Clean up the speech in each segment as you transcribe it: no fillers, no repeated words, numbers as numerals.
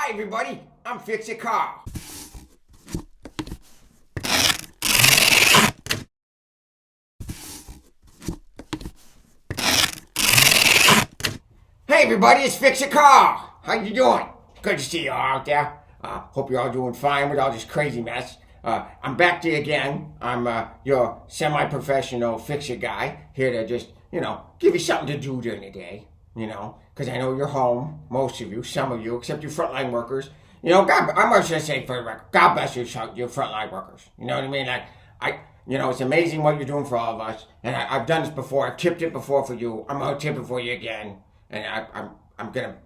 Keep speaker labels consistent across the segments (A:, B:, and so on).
A: Hi everybody, I'm Fix It Carl. Hey everybody, it's Fix It Carl. How you doing? Good to see you all out there. Hope you're all doing fine with all this crazy mess. I'm back to you again. I'm your semi-professional fixer guy, here to just, give you something to do during the day, because I know you're home, most of you, some of you, except you frontline workers. God, I must just say for the record, God bless you, your frontline workers. You know what I mean? It's amazing what you're doing for all of us, and I've done this before. I've tipped it before for you. I'm gonna tip it for you again, and I'm gonna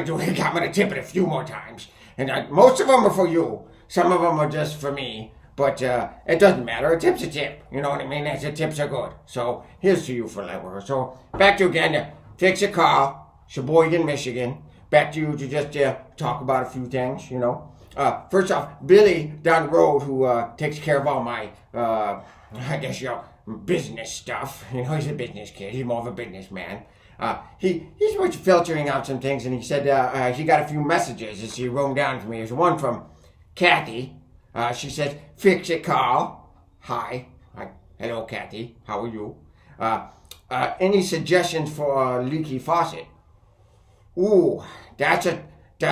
A: do it. I'm gonna tip it a few more times, and most of them are for you. Some of them are just for me, but it doesn't matter. A tip's a tip. You know what I mean? The tips are good. So here's to you for light workers. So back to you again to Fix It Carl, Sheboygan, Michigan. Back to you to just talk about a few things. First off, Billy down the road, who takes care of all my business stuff. He's a business kid. He's more of a businessman. He's filtering out some things, and he said he got a few messages as he wrote down to me. There's one from Kathy. She said, "Fix it, Carl. Hi. Hello, Kathy. How are you? Any suggestions for a leaky faucet?" Ooh, that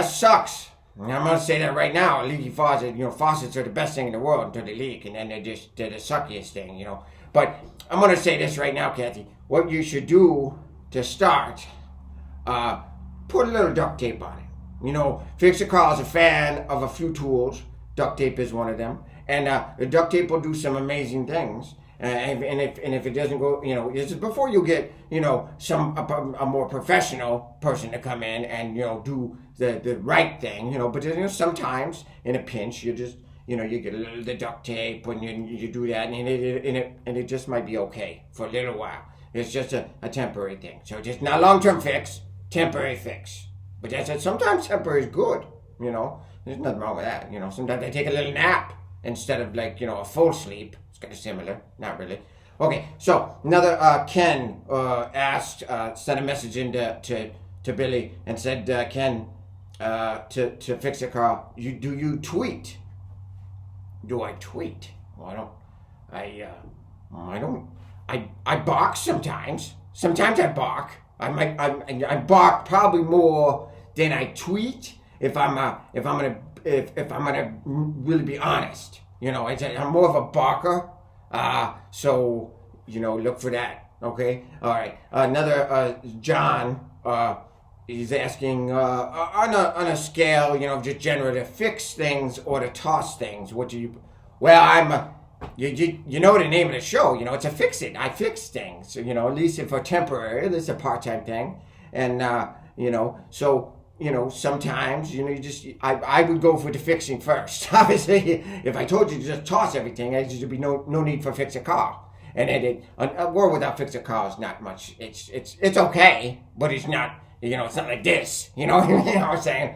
A: sucks. I'm gonna say that right now. A leaky faucet, faucets are the best thing in the world until they leak, and then they're the suckiest thing, But I'm gonna say this right now, Kathy. What you should do to start, put a little duct tape on it. Fix It Carl is a fan of a few tools. Duct tape is one of them, and the duct tape will do some amazing things. And if it doesn't go, this is before you get, a more professional person to come in and do the right thing, But sometimes in a pinch, you just, you get a little of the duct tape and you do that, and it just might be okay for a little while. It's just a temporary thing. So just not long-term fix, temporary fix. But sometimes temporary is good, There's nothing wrong with that, Sometimes they take a little nap instead of a full sleep. It's kind of similar, not really. Okay, so another Ken sent a message in to Billy and said, Ken, to Fix It Carl, do you tweet? Do I tweet? Well, I don't. I bark sometimes. Sometimes I bark. I bark probably more than I tweet if I'm gonna really be honest. I'm more of a barker. So look for that. Okay. All right. Another John. He's asking on a scale, just generally to fix things or to toss things. What do you? Well, you know the name of the show. It's a fix it. I fix things. So, at least if for temporary, this is a part-time thing, and so. Sometimes, I would go for the fixing first. Obviously, if I told you to just toss everything, there'd be no need for Fix It Carl. And a world without Fix It Carl is not much. It's okay, but it's not, it's not like this. You know what I'm saying?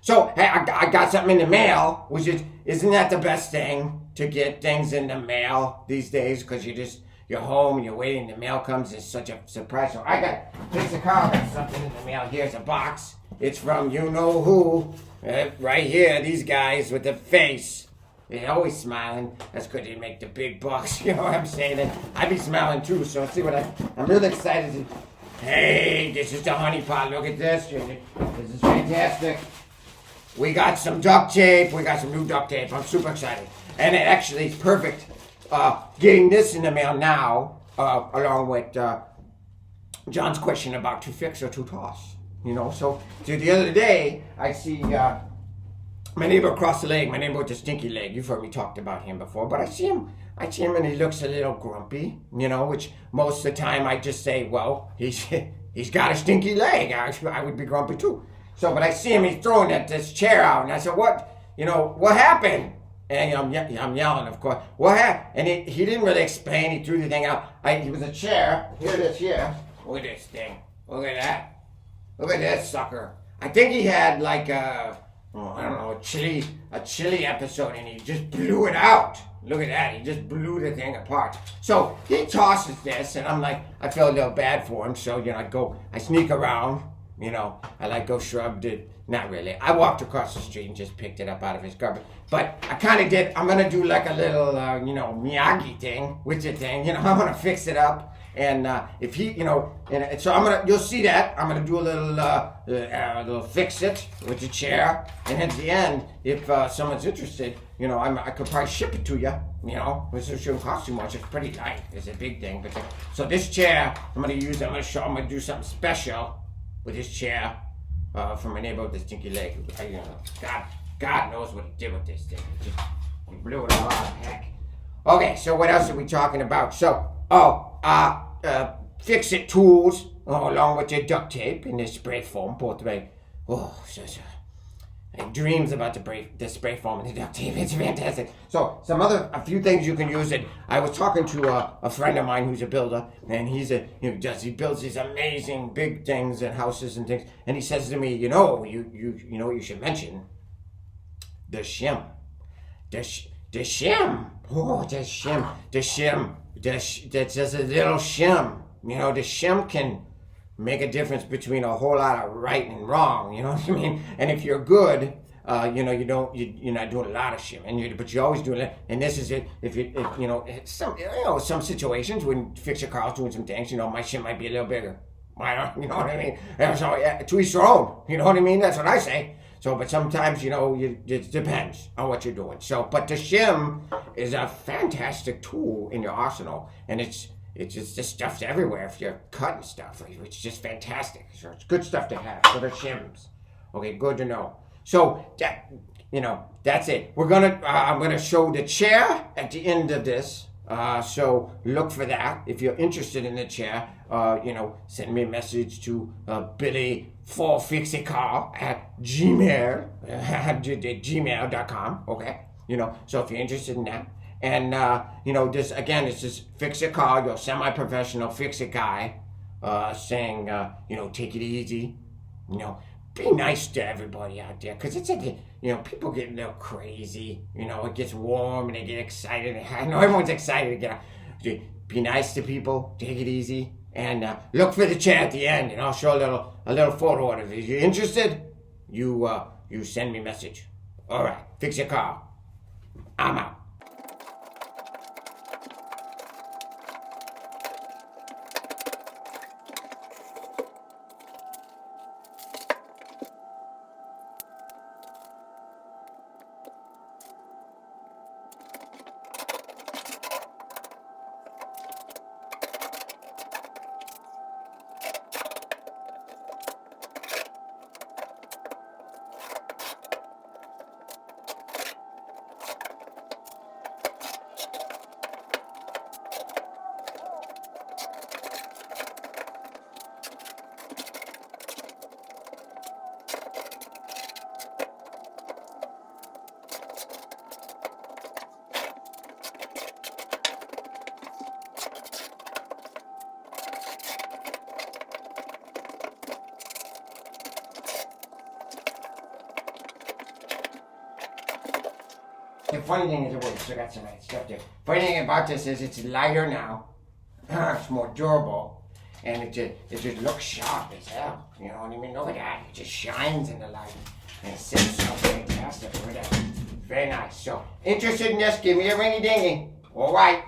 A: So, hey, I got something in the mail, which isn't that the best thing to get things in the mail these days? Because you're home and you're waiting, the mail comes, it's such a surprise. So I got Fix It Carl, got something in the mail. Here's a box. It's from you-know-who. Right here, these guys with the face. They're always smiling. That's good, they make the big bucks. You know what I'm saying? And I be smiling too, so let's see what I'm really excited to. Hey, this is the honey pot. Look at this. This is fantastic. We got some duct tape. We got some new duct tape. I'm super excited. And it actually is perfect. Getting this in the mail now, along with John's question about to fix or to toss. So the other day, I see my neighbor across the lake, my neighbor with the stinky leg. You've heard me talked about him before, but I see him and he looks a little grumpy, which most of the time I just say, well, he's got a stinky leg. I would be grumpy too. So, but I see him, he's throwing this chair out, and I said, what happened? And I'm yelling, of course. What happened? And he didn't really explain. He threw the thing out. He was a chair. Here it is here. Look at this thing. Look at that. Look at this sucker. I think he had a chili episode, and he just blew it out. Look at that. He just blew the thing apart. So he tosses this, and I'm like, I feel a little bad for him. So, I sneak around, You know, I like go shrugged it. Not really. I walked across the street and just picked it up out of his garbage. But I kind of did. I'm gonna do like a little, Miyagi thing with the thing. You know, I'm gonna fix it up. And if he, and so you'll see that. I'm gonna do a little fix it with the chair. And at the end, if someone's interested, I could probably ship it to you. Which shouldn't cost too much. It's pretty light. It's a big thing. But so this chair, I'm gonna do something special with this chair for my neighbor with the stinky leg. God knows what he did with this thing. He blew it all out. Heck. Okay, so what else are we talking about? So, fix-it tools, along with the duct tape and the spray foam, both way. I have dreams about the spray foam and the duct tape. It's fantastic. So, a few things you can use it. I was talking to a friend of mine who's a builder, and he builds these amazing big things and houses and things. And he says to me, you know what you should mention? The shim. The shim. Oh, the shim. The shim. That's just a little shim. The shim can make a difference between a whole lot of right and wrong. You know what I mean? And if you're good, you're not doing a lot of shim, but you're always doing it. And this is it. Some situations when you fix your car's doing some things, my shim might be a little bigger. Why not? You know what I mean? So to each their own. You know what I mean? That's what I say. So, but sometimes, it depends on what you're doing. So, but the shim is a fantastic tool in your arsenal, and it's just stuff's everywhere if you're cutting stuff. It's just fantastic. So it's good stuff to have. So the shims. Okay, good to know. So that's it. I'm gonna show the chair at the end of this. So look for that. If you're interested in the chair, send me a message to Billy4Fixitcar at gmail.com. Okay. So if you're interested in that. And, it's just fix a car, you're semi-professional fix-it guy, saying, take it easy, be nice to everybody out there, because people get a little crazy, it gets warm and they get excited. I know everyone's excited to get out. Be nice to people, take it easy, and look for the chair at the end, and I'll show a little photo of it. If you're interested, you send me a message. All right, fix your car. I'm out. The funny thing is, I still got some stuff there. Funny thing about this is it's lighter now. It's more durable. And it just looks sharp as hell. You know what I mean? Look at that. It just shines in the light. And it sits so fantastic. Very nice. So, interested in this, give me a ringy dingy. All right.